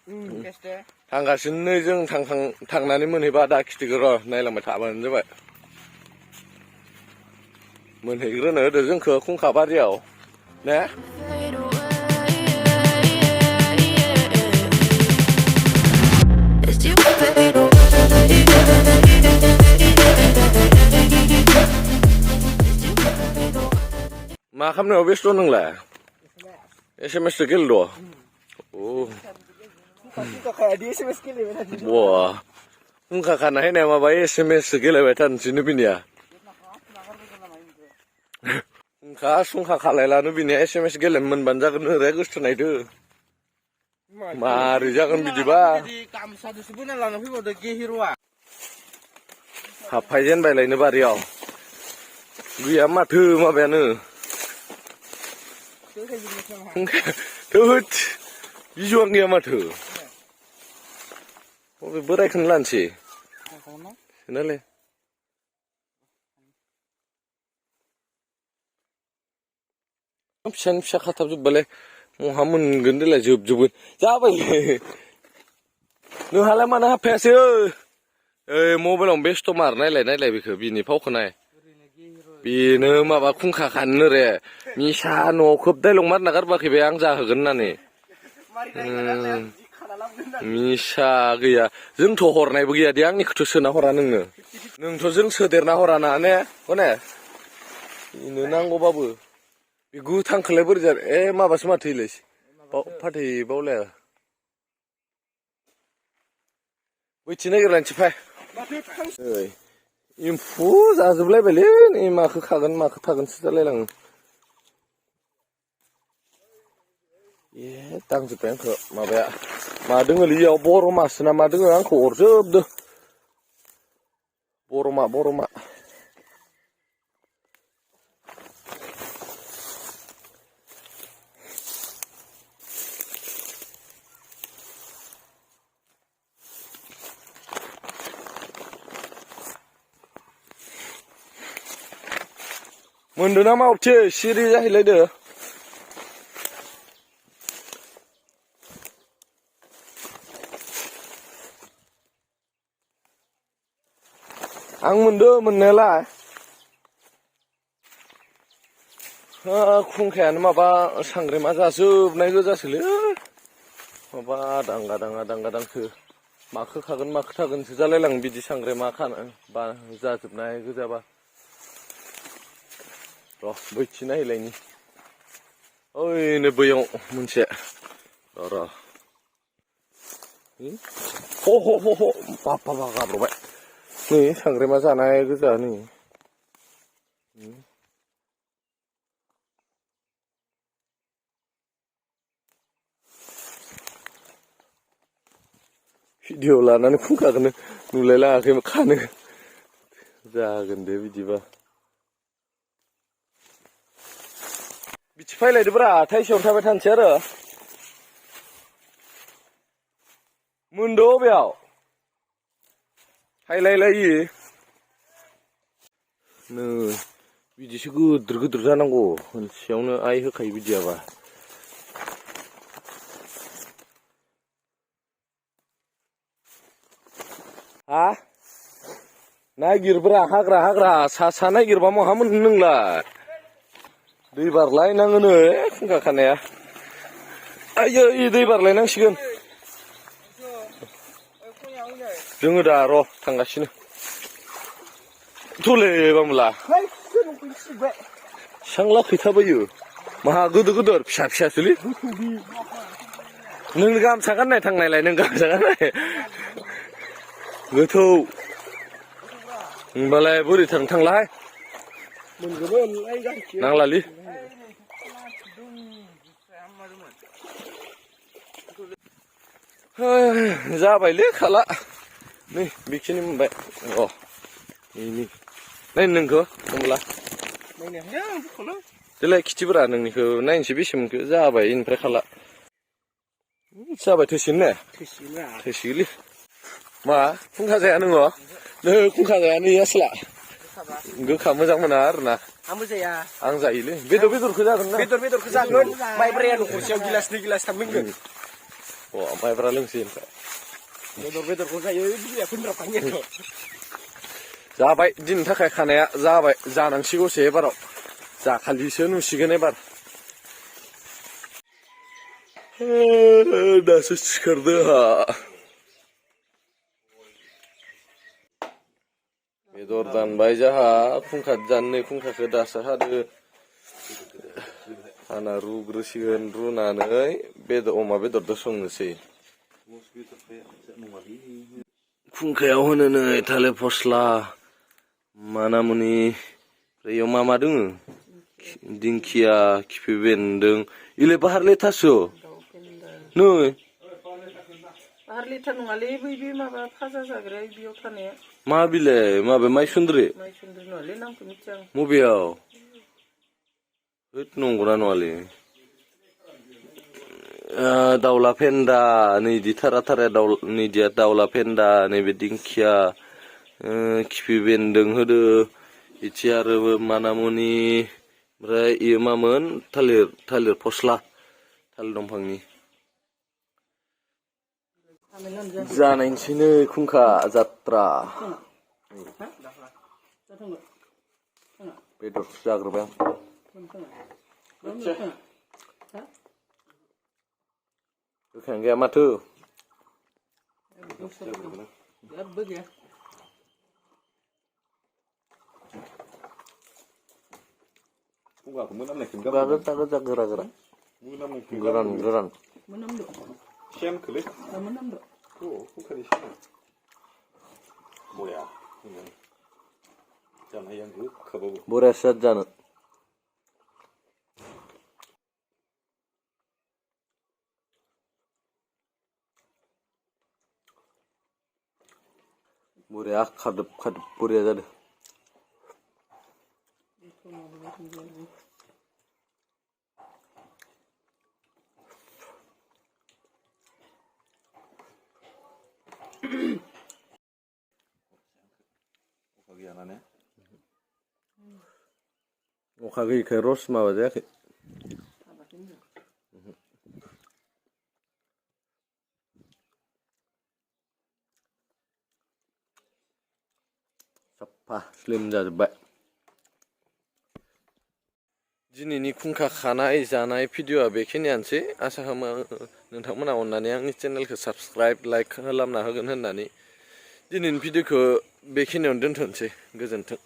थांगासिनो जों थांनानै मोनहैबा दा खिथिखौ र' नायलांबाय थाबानो जाबाय मोनहैग्रोनो होदो जोंखौ खुंखा बारियाव ने मा खालामनायाव बेस्थ' नोंलाय SMS गेलेद' बा खुंखा खाना हैनाया माबा SMS गेलेबाय थानोसैनो बिनिया खुंखा सुंखा खालायलानो बिनिया SMS गेलेनो मोनबानो जागोन ओरै गोसथोनायदो मारै जागोन बिदिबा हाबफायजेनबायलायनो बारियाव गैया माथो माबायानो थोद बिजौआनो गैया माथो बबे बोरायखौनो लानोसै सोनालाय फिसानि फिसा खाथाबजोब्बालाय महा मोनगोन देलाय जोबजोबगोन जाबायलै नोंहालाय मानो हाबफायासै ओइ मबाइलावनो बेस्थ' मार नायलाय बेखौ बिनि फावखौ नाय बेनो माबा खुंखा खानो रे मिसा न'आव खोब दाइलग मारना गारबाखै बे आं जाहोगोन होननानै मिसा गैया जोंथ' हरनायबो गैया दे आंनिखौथ' सोना हरा नोंथ' जों सोदेरना हरा ना ने हने बेनो नांगौबाबो बे गोथांखौलाय बोरै जानो माबासो माथो इलाय फाथै बावलाया बैथि नागिरलायनोसै फाय एम्फौ जाजोबलायबायलै नै माखौ खागोन माखौ थागोनसो जालायलाङो दांजोब्बाय आंखौ माबाया मा दोङोलै इयाव बर' मासो ना मा दोङो आंखौ अरजोबदो बरमा मोनदों ना मावथि सिरि जाहैलायदो आं मोनदों मोननायालाय खुंखायानो माबा सांग्रेमा जाजोबनाय गोजासोलै माबा दांगा माखो खागोन माखो थागोनसो जालायलाङो बिदि सांग्रेमा खानो बा जाजोबनाय गोजाबा र' बैथि नायहैलायनि ओइनो बैयाव मोनसे र' ह बाबा गाब्र'बाय नै सांग्रेमा जानाय गोजा नै भिडिअ लानानै खुंखाखौनो नुलायलाङाखै खानो जागोन दे बिदिबा बिथि फैलायदोब्रा थाइसेयावनो थाबाय थानोसै आरो मोनदो अबेयाव हायलायलायो नै बिदिसो गोदोर जानांगौ मोनसेयावनो आइ होखायो बिदियाबा हा नागिरब्रा हाग्रा सा नागिरबा महा मोननो नोंलाय दै बारलायनाङोनो खुंखा खानाया आयै दै बारलायनांसिगोन जोङो दा र' थांगासिनो थले बामला सांला खैथाबायो माहा गोदोर फिसासोलै नों गामसा गाननाय थांनायलाय नों गामसा गाननाय गोथौ होनबालाय बोरै थांलाय नांलालै जाबायलै खाला नै बेखिनि मोनबाय नै नायनो नोंखौ होमब्ला देलाय खिथिब्रा नोंनिखौ नायनोसै बेसे मोनखो जाबाय इनिफ्राय खाला जाबाय थोसिगोन ने थोसिगोनलै मा खुंखा जाया नोङो नै खुंखा जाया नै आसला गोखा मोजां मोना आरोना आंबो जाया आं जायोलै बेदरखौ जागोन ना बेदरखौ जागोन माइब्राया न'खरसेयाव गिलास 2 गिलास 3 मोनगोन माइब्रा लोंसै ओमफ्राय बेदरखौ जायो बिया फुनद्रा थाङो जाबाय दिनैनि थाखाय खानाया जाबाय जानांसिगौसो एबाराव जाखालिसो नुसिगोन एबार दासो सिखारदो हा बेदर दानबाय जाहा खुंखा दाननै खुंखाखौ दासो हादो हाना रुग्रोसिगोन रुनानै अमा बेदरजों संनोसै खुंखायाव होनो नै थालिर फस्ला मानामुनि ओमफ्राय मा मा दोङो दिंखिया खिफि बेन्दों इलाय बाहारले थास' नै बाहारले थास नङालै बै माबा फाजा जाग्रा बेयाव थानाया मा बिलाइ माबे माइसुन्द्रि नङालै नामखौ मिथिया आं मबेयाव होद नंगौना नङालै दाउला फेन्दा नैदि थारा नैदिया दाउला फेन्दा नैबे दिंखिया खिफि बेन्दों होदो इथि आरो मानामुनि ओमफ्राय इयो मामोन थालिर फस्ला थालिर दंफांनि जानायसैनो खुंखा जात्रा बेदर जाग्रोबाय गोखायानो गैया माथो गोरान सेमखोलै खुखानि सेम बया जानो हायो आं गोखाबाबो बरियासो जानो बरिया खादोब बरिया जादों अखा गैयैखाय रस माबा जायाखै साफा स्लिम जाजोब्बाय दिनैनि खुंखा खानाय जानाय भिडिअआ बेखिनियानोसै आसा खालामो नोंथांमोना अननानै आंनि चेनेलखौ साबस्क्राइब लाइक खालामना होगोन होननानै दिनैनि भिडिअखौ बेखिनियावनो दोनथ'नोसै गोजोन्थों